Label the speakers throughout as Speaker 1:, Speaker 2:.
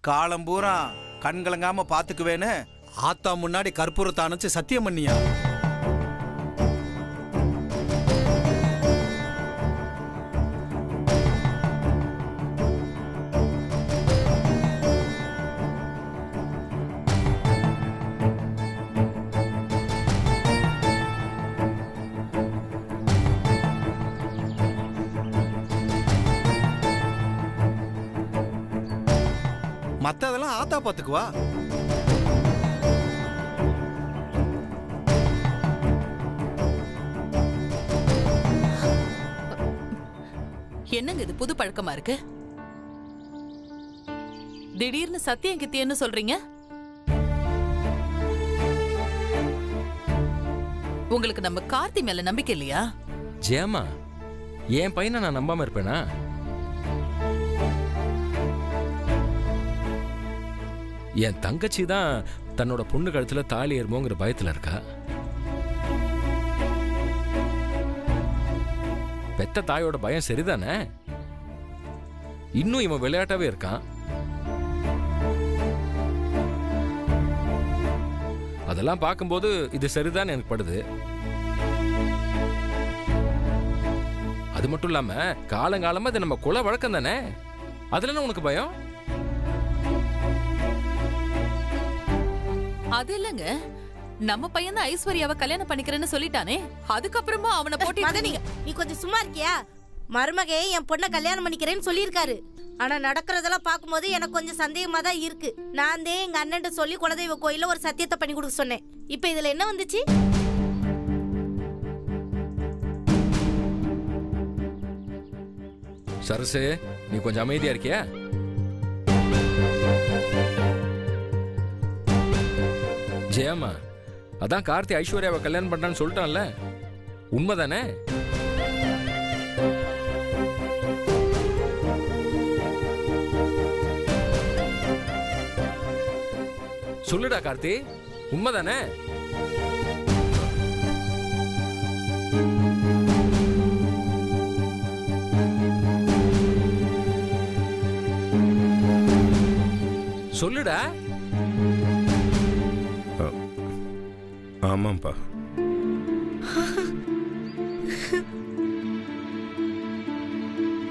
Speaker 1: காலம் பூரா கண் கலங்காம பாத்துக்குவேன்னு ஆத்தா முன்னாடி கற்பூரத்தை அணைச்சு சத்தியம் பண்ணியா? மத்ததெல்லாம் ஆத்தா பாத்துக்குவா.
Speaker 2: என்னங்க இது புது பழக்கமா இருக்கு? திடீர்னு சத்தியம் கித்தியன்னு சொல்றீங்க. உங்களுக்கு நம்ம கார்த்தி மேல நம்பிக்கை இல்லையா?
Speaker 3: ஜெயம்மா, என் பையனை நான் நம்பாம இருப்பேனா? என் தங்கச்சி தான் தன்னோட பொண்ணு கழுத்துல தாலி ஏறுமோங்கிற பயத்துல இருக்கா. பெத்த தாயோட பயம் சரிதானே? இன்னும் இவன் விளையாட்டாவே இருக்கான். அதெல்லாம் பார்க்கும்போது இது சரிதான் எனக்கு படுது. அது மட்டும் இல்லாம காலங்காலமா இது நம்ம குல வழக்கம் தானே. அதுல என்ன உனக்கு பயம்?
Speaker 2: அது இல்லங்க, நம்ம பையன் தான் ஐஸ்வர்யாவை கல்யாணம் பண்ணிக்கிறேன்னு சொல்லிட்டானே, அதுக்கப்புறமா அவனை போட்டு
Speaker 4: நீ கொஞ்சம் சும்மா இருக்கியா? மருமகே என் பொண்ணை கல்யாணம் பண்ணிக்கிறேன்னு சொல்லியிருக்காரு. ஆனா நடக்கிறதெல்லாம் பார்க்கும்போது எனக்கு கொஞ்சம் சந்தேகமா தான் இருக்கு. நான் தான் எங்க அண்ணன் சொல்லி குலதெய்வ கோயில ஒரு சத்தியத்தை பண்ணி கொடுக்க சொன்னேன். இப்ப இதுல என்ன வந்துச்சு?
Speaker 3: சரசு, நீ கொஞ்சம் அமைதியா இருக்கியா? ஜெயம்மா, அதான் கார்த்தி ஐஸ்வர்யாவை கல்யாணம் பண்றான்னு சொல்லிட்டான்ல, உண்மைதானே? சொல்லுடா கார்த்தி, உண்மைதானே? சொல்லுடா.
Speaker 5: ஆமாப்பா.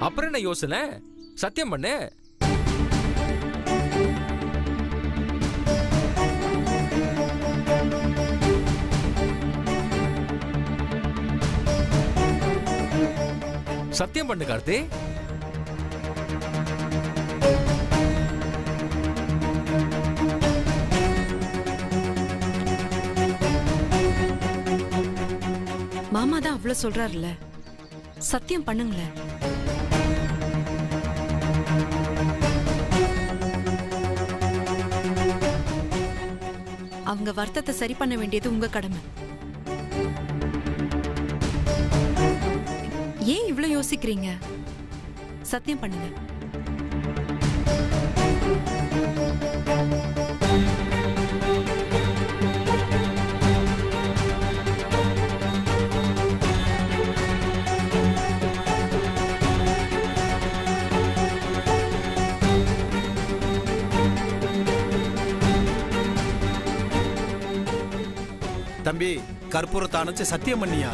Speaker 3: அப்புறம் என்ன யோசனை? சத்தியம் பண்ணு. சத்தியம் பண்ணு கார்த்தி.
Speaker 6: மாமா தான் அவ்வளவு சொல்றாருல்ல, சத்தியம் பண்ணுங்களேன். அவங்க வருத்தத்தை சரி பண்ண வேண்டியது உங்க கடமை. ஏன் இவ்வளவு யோசிக்கிறீங்க? சத்தியம் பண்ணுங்க.
Speaker 1: தம்பி, கற்பூரத்தை அணைச்சு சத்தியம் பண்ணியா?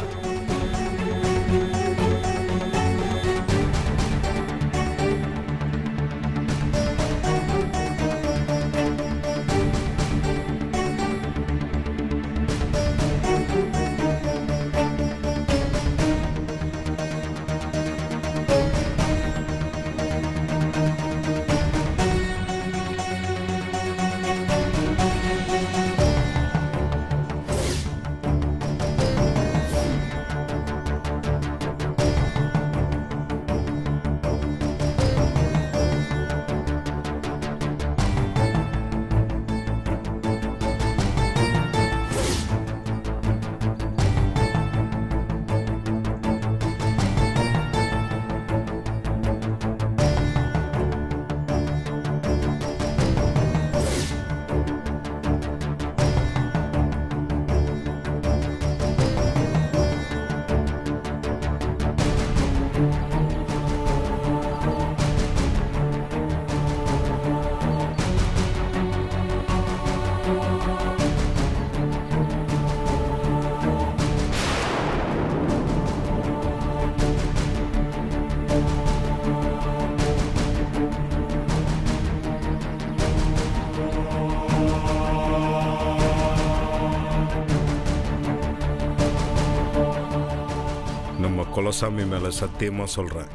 Speaker 5: குலசாமி மேல சத்தியமா சொல்றேன்,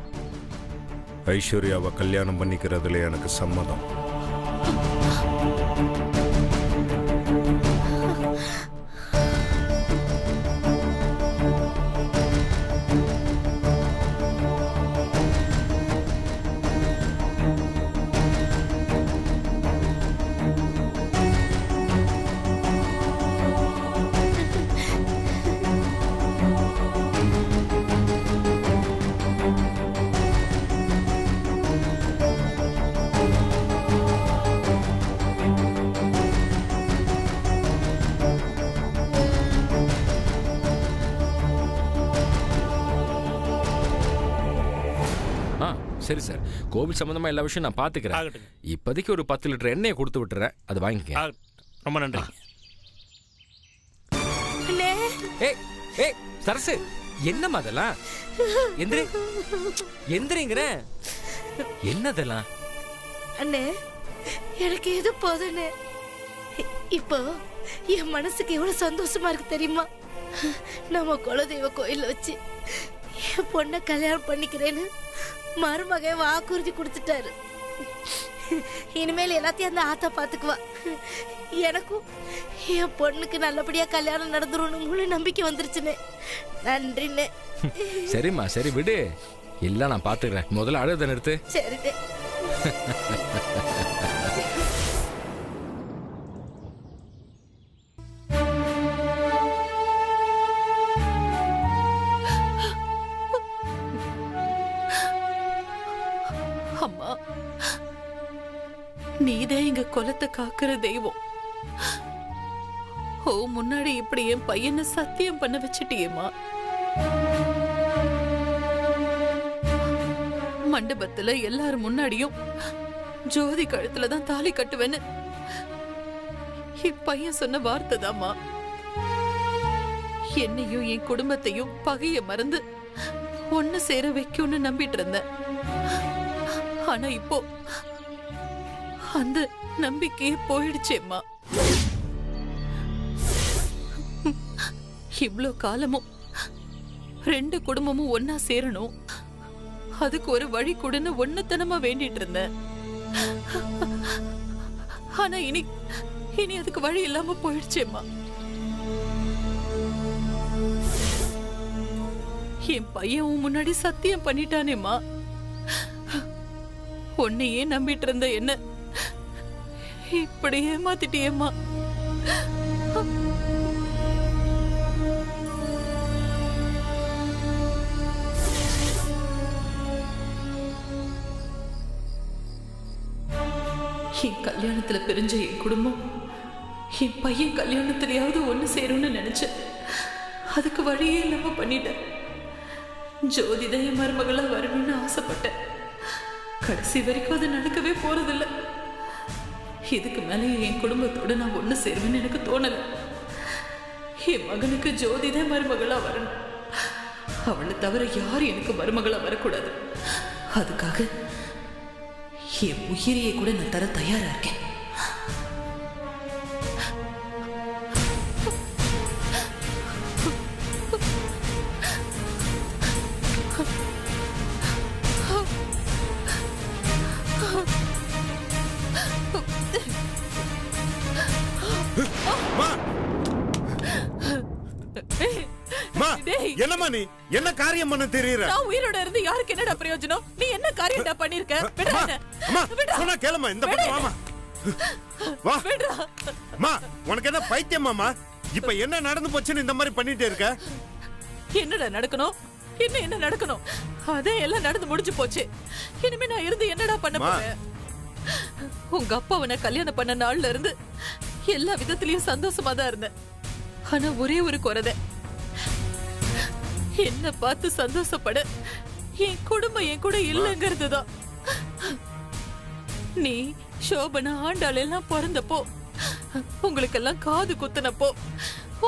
Speaker 5: ஐஸ்வர்யாவை கல்யாணம் பண்ணிக்கிறதுல எனக்கு சம்மதம்.
Speaker 3: சரி சார், கோவில் சம்பந்தமா எல்லா விஷயம் நான் பாத்துக்கிறேன். இப்போதைக்கு ஒரு 10 லிட்டர் எண்ணெயை கொடுத்து விட்டுறேன், அது வாங்கிக்க.
Speaker 1: ரொம்ப நன்றி.
Speaker 3: ஏய் ஏய் சரசு, என்னம்மா அதெல்லாம்? எந்திரி எந்திரிங்கிற, என்னதெல்லாம்?
Speaker 4: அண்ணே, எனக்கு எது போதுன்னு இப்போ என் மனசுக்கு எவ்வளவு சந்தோஷமா இருக்கு தெரியுமா? நம்ம குலதெய்வ கோயில வச்சு என் பொண்ணை கல்யாணம் பண்ணிக்கிறேன்னு மருமகன் வாக்குறுதி கொடுத்துட்டாரு. இனிமேல் எல்லாத்தையும் அந்த ஆத்தா பாத்துக்குவா. எனக்கும் என் பொண்ணுக்கு நல்லபடியா கல்யாணம் நடந்துரும் முழு நம்பிக்கை வந்துருச்சுன்னு. நன்றிண்ணே.
Speaker 3: சரிம்மா, சரி விடு, எல்லாம் நான் பாத்துக்கிறேன். முதல்ல அழுத நிறுத்து.
Speaker 4: சரிண்ணே.
Speaker 2: அம்மா, நீதான் எங்க குலத்தை காக்குற தெய்வம். ஓ, முன்னாடி இப்படி என் பையனை சத்தியம் பண்ண வச்சுட்டியேம்மா. மண்டபத்துல எல்லாரும் முன்னாடியும் ஜோதி கழுத்துல தான் தாலி கட்டுவேன்னு என் பையன் சொன்ன வார்த்தை தாம்மா. என்னையும் என் குடும்பத்தையும் பகைய மறந்து ஒன்னு சேர வைக்கும்னு நம்பிட்டு இருந்தேன். ஆனா இப்போ அந்த நம்பிக்கையே போயிடுச்சேம்மா. இவ்ளோ காலமும் 2 குடும்பமும் ஒன்னா சேரணும், அதுக்கு ஒரு வழி கொடுன்னு ஒன்னத்தனமா வேண்டிட்டு இருந்தேன். ஆனா இனி அதுக்கு வழி இல்லாம போயிடுச்சேம்மா. என் பையன் முன்னாடி சத்தியம் பண்ணிட்டானேம்மா. உன்னையே நம்பிட்டு இருந்த என்ன இப்படி ஏமாத்திட்டியேம்மா. என் கல்யாணத்துல பிரிஞ்ச என் குடும்பம் என் பையன் கல்யாணத்திலேயாவது ஒண்ணு சேரும்னு நினைச்சேன். அதுக்கு வழியே இல்லாம பண்ணிட்டேன். ஜோதிதான் என் மருமகளா வரணும்னு ஆசைப்பட்டேன். கடைசி வரைக்கும் அது நடக்கவே போறதில்ல. இதுக்கு மேலே என் குடும்பத்தோட நான் ஒண்ணு சேருவேன்னு எனக்கு தோணல. என் மகனுக்கு ஜோதிதான் மருமகளா வரணும். அவளை தவிர யாரும் எனக்கு மருமகளா வரக்கூடாது. அதுக்காக என் உயிரையே கூட நான் தர தயாரா இருக்கேன்.
Speaker 5: என்னமா நீ என்ன காரியம் பண்ண தெரியற?
Speaker 2: நான் உயிரோட இருந்து யாருக்கு என்னடா பிரயோஜனம்? நீ என்ன காரியம்டா பண்ணிருக்க? விடுடா.
Speaker 5: அம்மா சொன்னா கேளுமா, இந்த பக்கம் வாமா. வா. விடுடா. அம்மா, உனக்கு என்ன பைத்தியமாமா? இப்ப என்ன நடந்து போச்சுன்னு இந்த மாதிரி பண்ணிட்டே இருக்க?
Speaker 2: என்னடா நடக்கணும்? என்ன நடக்கணும்? அதே எல்லாம் நடந்து முடிஞ்சு போச்சு. இனிமே நான் இருந்து என்னடா பண்ண போறேன்? உங்க அப்பா அவனை கல்யாணம் பண்ண நாள்ல இருந்து எல்லா விதத்திலயும் சந்தோஷமா தான் இருந்தேன். ஆனா ஒரே ஒரு குறைத, என்ன பார்த்து சந்தோஷப்பட என் குடும்பம் என் கூட இல்லைங்கிறதுதான். நீ சோபனா ஆண்டாள் எல்லாம் பிறந்தப்போ, உங்களுக்கெல்லாம் காது குத்துனப்போ,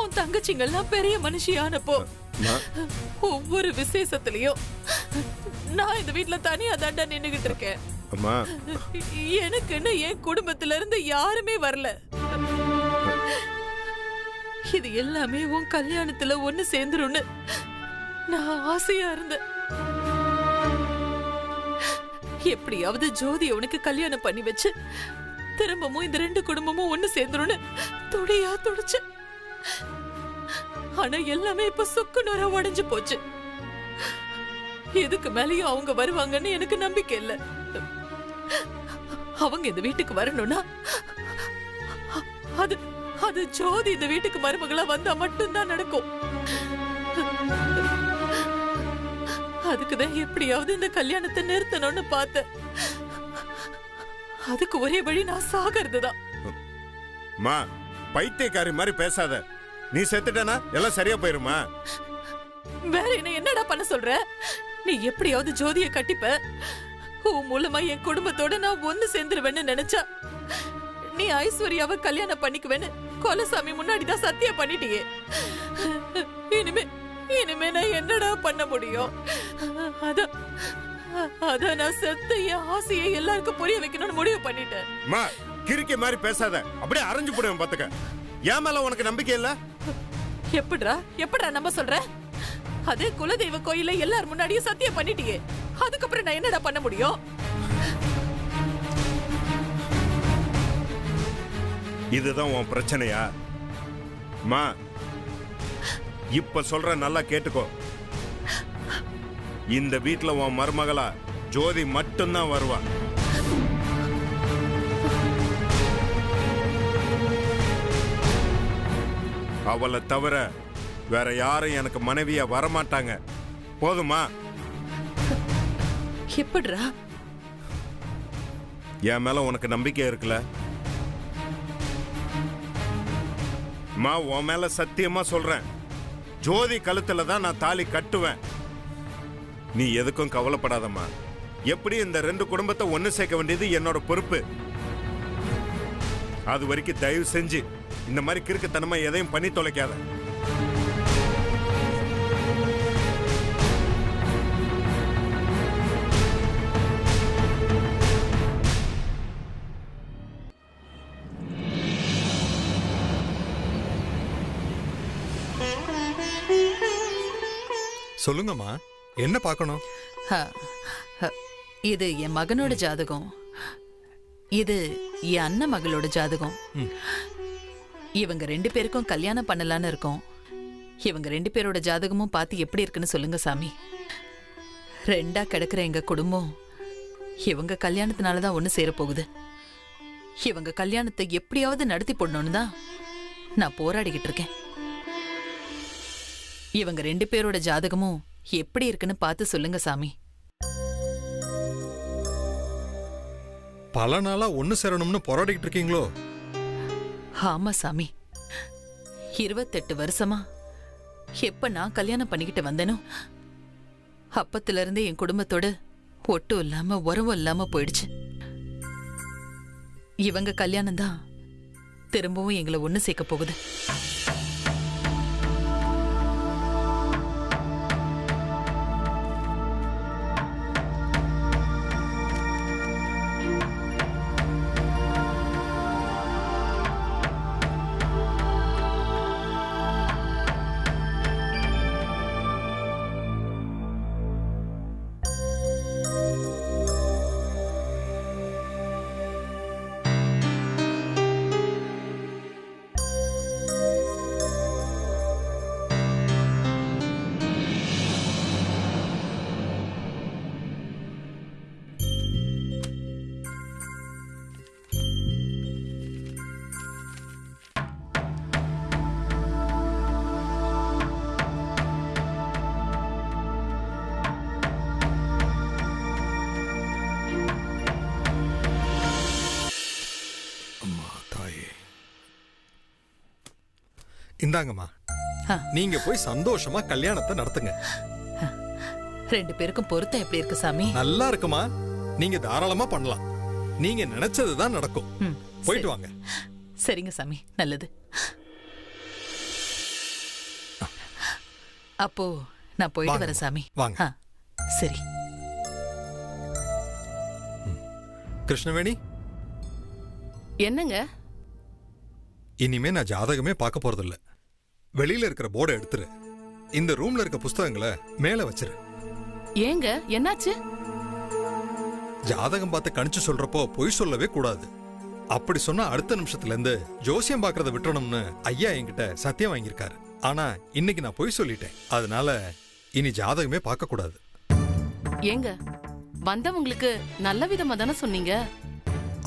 Speaker 2: உன் தங்கச்சிங்கெல்லாம் பெரிய மனுஷியானப்போ, ஒவ்வொரு விசேஷத்திலயும் நான் இந்த வீட்டுல தனியா தாண்டா நின்னுகிட்டு இருக்கேன். எனக்குன்னு என் குடும்பத்துல இருந்து யாருமே வரல. இது எல்லாமே உன் கல்யாணத்துல ஒண்ணு சேர்ந்துருன்னு நான் ஆசையா இருந்தேன். எப்படியாவது ஜோதி உனக்கு கல்யாணம் பண்ணி வச்சு திரும்பவும் இந்த 2 குடும்பமும் ஒண்ணு சேர்ந்துருன்னு துடியா துடிச்சு. ஆனா எல்லாமே இப்ப சுக்குநூறா உடைஞ்சு போச்சு. இதுக்கு மேலேயும் அவங்க வருவாங்கன்னு எனக்கு நம்பிக்கை இல்ல. அவங்க இந்த வீட்டுக்கு வரணும்னா அது அது ஜோதி இந்த வீட்டுக்கு மருமகளா வந்தா மட்டும்தான் நடக்கும். அதுக்குதான் எப்படியாவது இந்த கல்யாணத்தை நிறுத்தணும்னு பார்த்தேன். அதுக்கு ஒரே வழி நான் சாகிறதுதான்.
Speaker 5: மா, பைத்தியக்காரி மாதிரி பேசாத. நீ செத்துட்டனா எல்லாம் சரியா போயிருமா?
Speaker 2: வேற என்னடா பண்ண சொல்ற? நீ எப்படியாவது ஜோதியை கட்டிப்ப. உன் மூலமா என் குடும்பத்தோட நான் ஒண்ணு சேர்ந்துருவேன்னு நினைச்சா நீ ஐஸ்வர்யாவை கல்யாணம் பண்ணிக்குவேன்னு கொலசாமி முன்னாடிதான் சத்தியம் பண்ணிட்டியே. இனிமே நான் என்னடா பண்ண முடியும்? அதான் நான் செத்து என் ஆசையை எல்லாருக்கும் புரிய வைக்கணும்னு முடிவு பண்ணிட்டேன்.
Speaker 5: மா, கிறுக்கி மாதிரி பேசாத. அப்படியே அரைஞ்சு போடுவேன் பாத்துக்க. ஏன் மேல உனக்கு நம்பிக்கை இல்ல?
Speaker 2: எப்படா நம்ப சொல்ற? அதே குலதெய்வ கோயில எல்லார் முன்னாடியும் சத்தியம் பண்ணிட்டியே. அதுக்கப்புறம் நான் என்னடா பண்ண முடியும்?
Speaker 5: இதுதான் உன் பிரச்சனையா? மா, இப்ப சொல்ற நல்லா கேட்டுக்கோ. இந்த வீட்டுல உன் மருமகளா ஜோதி மட்டும்தான் வருவா. அவளை தவிர வேற யாரும் எனக்கு மனைவியா வரமாட்டாங்க. போதுமா?
Speaker 2: எப்படிரா?
Speaker 5: என் மேல உனக்கு நம்பிக்கை இருக்குல்ல? மா, உன் மேல சத்தியமா சொல்றேன், ஜோதி கழுத்துல தான் நான் தாலி கட்டுவேன். நீ எதுக்கும் கவலைப்படாதம்மா. எப்படி இந்த 2 குடும்பத்தை ஒண்ணு சேர்க்க வேண்டியது என்னோட பொறுப்பு. அது வரைக்கும் தயவு செஞ்சு இந்த மாதிரி கிறுக்குத்தனமா எதையும் பண்ணி தொலைக்காத.
Speaker 7: சொல்லுங்கம்மா, என்ன பார்க்கணும்?
Speaker 8: இது என் மகனோட ஜாதகம், இது என் அண்ணன் மகளோட ஜாதகம். இவங்க 2 பேருக்கும் கல்யாணம் பண்ணலான்னு இருக்கோம். இவங்க 2 பேரோட ஜாதகமும் பார்த்து எப்படி இருக்குன்னு சொல்லுங்க சாமி. 2ஆ கிடக்குற எங்க குடும்பம் இவங்க கல்யாணத்தினாலதான் ஒண்ணு சேர போகுது. இவங்க கல்யாணத்தை எப்படியாவது நடத்தி போடணும்னு தான் நான் போராடிக்கிட்டு இருக்கேன். இவங்க 2 பேரோட ஜாதகமும் எப்படி இருக்குன்னு பார்த்து சொல்லுங்க சாமி.
Speaker 7: பல நாளா ஒண்ணு சேரணும்னு போராடிக்கிட்டு இருக்கீங்களோ?
Speaker 8: ஆமா சாமி, 28 வருஷமா எப்ப நான் கல்யாணம் பண்ணிக்கிட்டு வந்தேனோ அப்பத்துல இருந்து என் குடும்பத்தோட ஒட்டும் இல்லாம உறவும் இல்லாம போயிடுச்சு. இவங்க கல்யாணம் தான் திரும்பவும் எங்களை ஒண்ணு சேர்க்க போகுது.
Speaker 7: இந்தாங்கம்மா, நீங்க போய் சந்தோஷமா கல்யாணத்தை நடத்துங்க.
Speaker 8: 2 பேருக்கும் பொருத்தம் எப்படி இருக்கு சாமி?
Speaker 7: நல்லா இருக்குமா, நீங்க தாராளமா பண்ணலாம். நீங்க நினைச்சதுதான் நடக்கும். போயிட்டு வாங்க.
Speaker 8: சரிங்க சாமி, நல்லது. அப்போ நான் போயிட்டு வரேன் சாமி.
Speaker 7: வாங்க.
Speaker 8: சரி.
Speaker 7: கிருஷ்ணவேணி,
Speaker 9: என்னங்க?
Speaker 7: இனிமே நான் ஜாதகமே பார்க்க போறதில்ல. வெளியில இருக்கிற போர்டை எடுத்துரு. இந்த ரூம்ல இருக்க புஸ்தகங்களை மேல வச்சிரு.
Speaker 9: ஏங்க என்னாச்சு?
Speaker 7: ஜாதகம் பார்த்து கணிச்சு சொல்றப்போ பொய் சொல்லவே கூடாது. அப்படி சொன்னா அடுத்த நிமிஷத்துல இருந்து ஜோசியம் பாக்குறத விட்டுறணும்னு ஐயா என்கிட்ட சத்தியம் வாங்கியிருக்காரு. ஆனா இன்னைக்கு நான் பொய் சொல்லிட்டேன். அதனால இனி ஜாதகமே பார்க்க கூடாது.
Speaker 9: ஏங்க வந்தவங்களுக்கு நல்ல விதமா தானே சொன்னீங்க.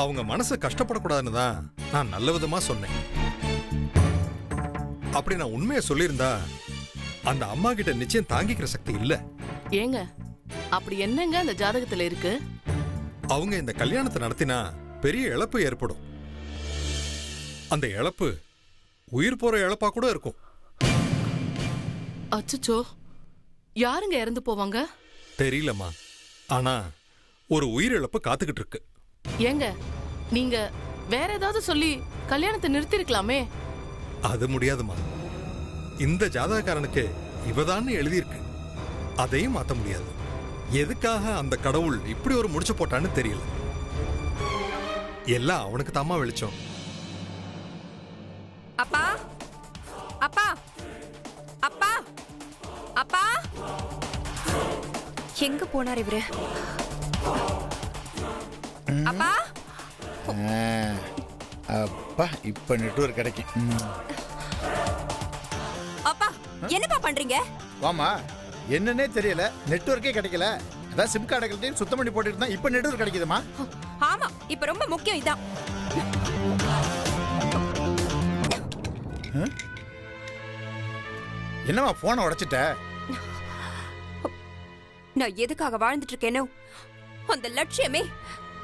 Speaker 7: அவங்க மனசு கஷ்டப்படக்கூடாதுன்னு தான் நான் நல்ல விதமா சொன்னேன். அப்படி நான் உண்மையை சொல்லியிருந்தா அந்த அம்மா கிட்ட நிச்சயம் தாங்கிக்கிற சக்தி இல்ல.
Speaker 9: ஏங்க அப்படி என்னங்க அந்த ஜாதகத்துல இருக்கு?
Speaker 7: அவங்க இந்த கல்யாணத்தை நடத்தினா பெரிய இழப்பு ஏற்படும். அந்த இழப்பு உயிர் போற இழப்பா கூட இருக்கும்.
Speaker 9: அச்சச்சோ, யாருங்க இறந்து போவாங்க?
Speaker 7: தெரியலம்மா, ஆனா ஒரு உயிரிழப்பு காத்துக்கிட்டு இருக்கு.
Speaker 9: ஏங்க நீங்க வேற ஏதாவது சொல்லி கல்யாணத்தை நிறுத்திருக்கலாமே.
Speaker 7: அது முடியாதுமா. இந்த ஜாதகக்காரனுக்கு இவதான்னு எழுதியிருக்கு. அதையும் மாத்த முடியாது. எதுக்காக அந்த கடவுள் இப்படி ஒரு முடிச்சு போட்டான்னு தெரியல. எல்லாம் அவனுக்கு தாமா வெளிச்சம்.
Speaker 10: அப்பா அப்பா அப்பா அப்பா, எங்க போனார் இவரு? அப்பா
Speaker 1: அப்பா இப்ப நெட்வொர்க் கிடைக்கும்.
Speaker 10: அப்பா என்னப்பா பண்றீங்க?
Speaker 1: வாமா, என்னன்னே தெரியல, நெட்வொர்க்கே கிடைக்கல. அதான் சிம் கார்டு கழட்டி சுத்தம் பண்ணி போட்டுட்டு தான் இப்ப நெட்வொர்க் கிடைக்குதுமா.
Speaker 10: ஆமா, இப்ப ரொம்ப முக்கியம் இதான்.
Speaker 1: என்னமா போனை உடைச்சிட்ட?
Speaker 10: நான் எதுக்காக வாழ்ந்துட்டு இருக்கேனோ அந்த லட்சியமே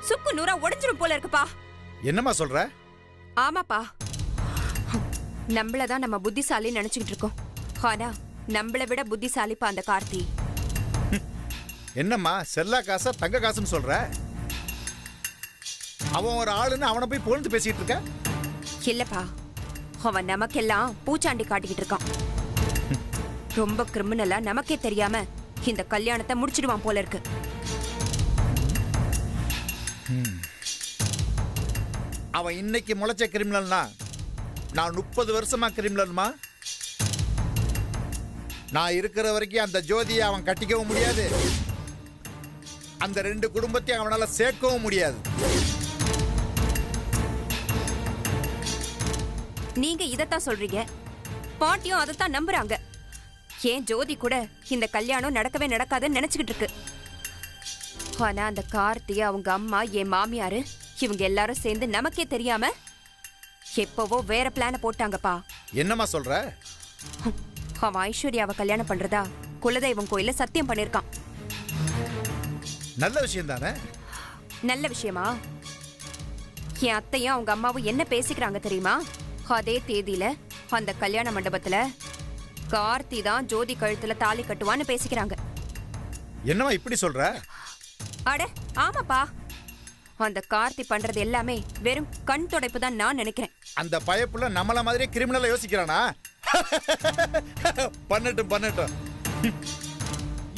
Speaker 10: சுக்கு நூறா உடைஞ்சிரும் போல இருக்குப்பா.
Speaker 1: என்னமா சொல்ற?
Speaker 10: ஆமாப்பா, நம்மளதான் நம்ம புத்திசாலி நினைச்சுக்கிட்டு இருக்கோம். ஆனா நம்மளை விட புத்திசாலிப்பா அந்த கார்த்தி.
Speaker 1: என்னம்மா செல்லா காசா தங்க காசுன்னு சொல்ற? அவன் ஒரு ஆளுன்னு அவனை போய் புகழ்ந்து பேசிட்டு இருக்க?
Speaker 10: இல்லப்பா, அவன் நமக்கெல்லாம் பூச்சாண்டி காட்டிக்கிட்டு இருக்கான். ரொம்ப கிரிமினலா நமக்கே தெரியாம இந்த கல்யாணத்தை முடிச்சிடுவான் போல இருக்கு.
Speaker 1: அவன் இன்னைக்கு முளைச்ச கிரிமினல்னா நான் 30 வருஷமா கிரிமினல்மா. நான் இருக்கிற வரைக்கும் அந்த ஜோதியை அவன் கட்டிக்கவும் முடியாது, அந்த 2 குடும்பத்தையும் அவனால சேர்க்கவும் முடியாது.
Speaker 10: நீங்க இதத்தான் சொல்றீங்க, பாட்டியும் அதைத்தான் நம்புறாங்க. ஏன் ஜோதி கூட இந்த கல்யாணம் நடக்கவே நடக்காதுன்னு நினைச்சுக்கிட்டு இருக்கு. ஆனா அந்த கார்த்தி, அவங்க அம்மா, என் மாமியாரு, இவங்க எல்லாரும் சேர்ந்து நமக்கே தெரியாம எப்பவோ வேற பிளான போட்டாங்கப்பா.
Speaker 1: என்னம்மா சொல்ற?
Speaker 10: அவன் ஐஸ்வர்யாவை கல்யாணம் பண்றதா குலதெய்வம் கோயில சத்தியம் பண்ணிருக்கான்.
Speaker 1: நல்ல விஷயம் தானே?
Speaker 10: நல்ல விஷயமா? என் அத்தையும் அவங்க அம்மாவும் என்ன பேசிக்கிறாங்க தெரியுமா? அதே தேதியில அந்த கல்யாண மண்டபத்துல கார்த்தி தான் ஜோதி கழுத்துல தாலி கட்டுவான்னு பேசிக்கிறாங்க.
Speaker 1: என்னம்மா இப்படி சொல்ற?
Speaker 10: அட ஆமாப்பா, அந்த கார்த்தி பண்றது எல்லாமே வெறும் கண் துடைப்பு தான் நான் நினைக்கிறேன்.
Speaker 1: அந்த பயப்புல நம்மள மாதிரியே கிரிமினலா யோசிக்கிறானா? பண்ணட்டும் பண்ணட்டும்.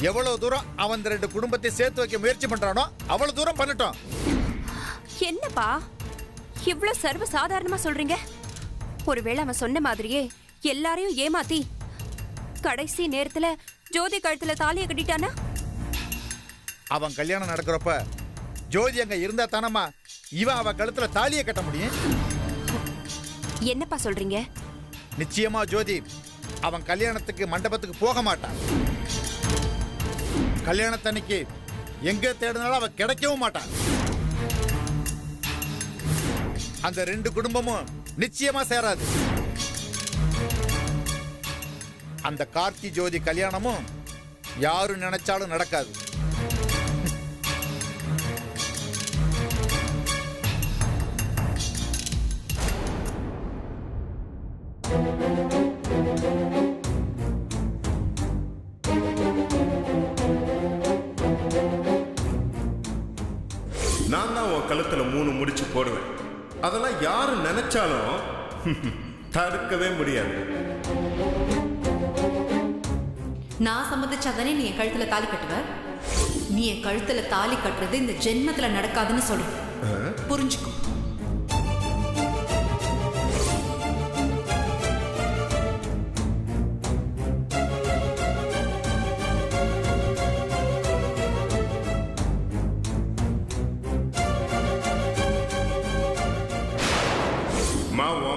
Speaker 1: எவ்வளவு தூரம் அவன் 2 குடும்பத்தை சேர்த்து வைக்க முயற்சி பண்றானோ அவ்வளவு தூரம் பண்ணட்டும்.
Speaker 10: என்னப்பா இவ்ளோ சர்வ சாதாரணமா சொல்றீங்க? ஒருவேளை அவன் சொன்ன மாதிரியே எல்லாரையும் ஏமாத்தி கடைசி நேரத்துல ஜோதி கழுத்துல தாலியை கட்டிட்டானா?
Speaker 1: அவன் கல்யாணம் நடக்கிறப்ப ஜோதி அங்க இருந்தா தானம்மா இவன் அவ கழுத்துல தாலியை கட்ட முடியும்.
Speaker 10: என்னப்பா சொல்றீங்க?
Speaker 1: நிச்சயமா ஜோதி அவன் கல்யாணத்துக்கு மண்டபத்துக்கு போக மாட்டான். கல்யாணத்தன்னைக்கு எங்க தேடினாலும் அவ கிடைக்கவும் மாட்டான். அந்த 2 குடும்பமும் நிச்சயமா சேராது. அந்த கார்த்தி ஜோதி கல்யாணமும் யாரும் நினைச்சாலும் நடக்காது.
Speaker 5: நான் தான் உன் கழுத்துல 3 முடிச்சு போடுவேன். அதெல்லாம் யாரு நினைச்சாலும் தடுக்கவே முடியாது.
Speaker 6: நான் சம்மதிச்சாதானே நீ என் கழுத்துல தாலி கட்டுவ? நீ என் கழுத்துல தாலி கட்டுறது இந்த ஜென்மத்துல நடக்காதுன்னு சொல்றேன், புரிஞ்சுக்கோ.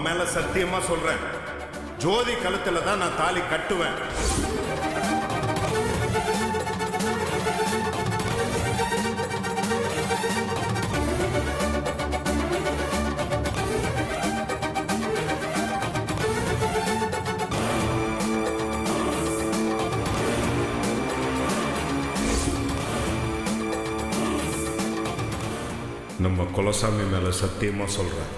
Speaker 5: மேல சத்தியமா சொல்றேன், ஜோதி கழுத்துல தான் நான் தாலி கட்டுவேன். நம்ம குலசாமி மேல சத்தியமா சொல்றேன்,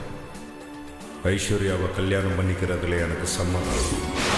Speaker 5: ஐஸ்வர்யாவை கல்யாணம் பண்ணிக்கிறதுல எனக்கு சம்மதம்.